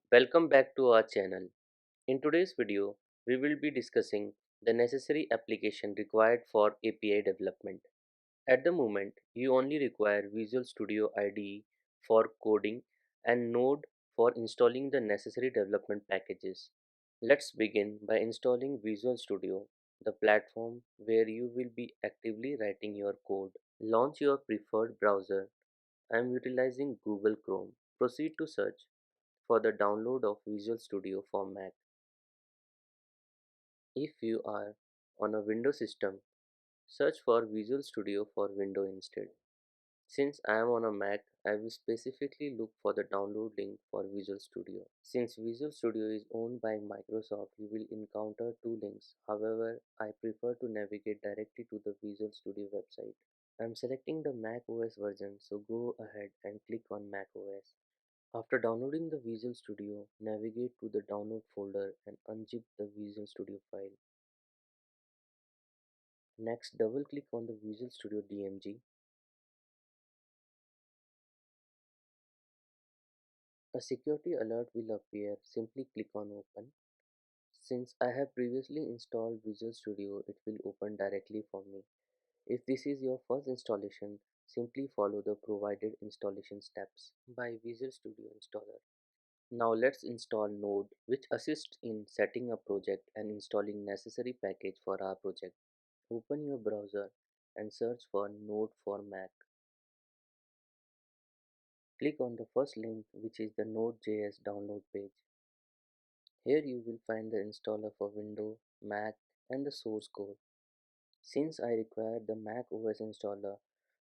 Welcome back to our channel. In today's video, we will be discussing the necessary application required for API development. At the moment, you only require Visual Studio IDE for coding and Node for installing the necessary development packages. Let's begin by installing Visual Studio, the platform where you will be actively writing your code. Launch your preferred browser. I am utilizing Google Chrome. Proceed to search for the download of Visual Studio for Mac. If you are on a Windows system, search for Visual Studio for Windows instead. Since I am on a Mac, I will specifically look for the download link for Visual Studio. Since Visual Studio is owned by Microsoft, you will encounter two links. However, I prefer to navigate directly to the Visual Studio website. I am selecting the Mac OS version, so go ahead and click on Mac OS. After downloading the Visual Studio, navigate to the download folder and unzip the Visual Studio file. Next, double click on the Visual Studio DMG. A security alert will appear. Simply click on open. Since I have previously installed Visual Studio, it will open directly for me. If this is your first installation, simply follow the provided installation steps by Visual Studio installer. Now let's install Node, which assists in setting a project and installing necessary package for our project. Open your browser and search for Node for Mac. Click on the first link, which is the Node.js download page. Here you will find the installer for Windows, Mac and the source code. Since I require the Mac OS installer,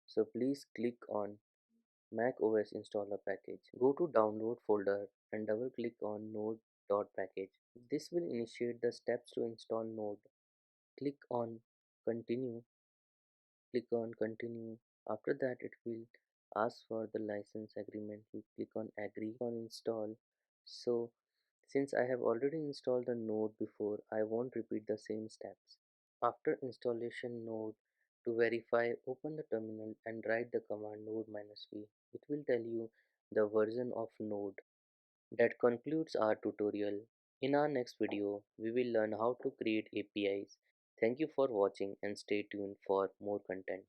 so please click on Mac OS installer package. Go to download folder and double click on node.package. This will initiate the steps to install Node. Click on continue. Click on continue. After that it will ask for the license agreement. You click on agree on install. So since I have already installed the node before, I won't repeat the same steps. After installation node, to verify, open the terminal and write the command node-v. It will tell you the version of node. That concludes our tutorial. In our next video, we will learn how to create APIs. Thank you for watching and stay tuned for more content.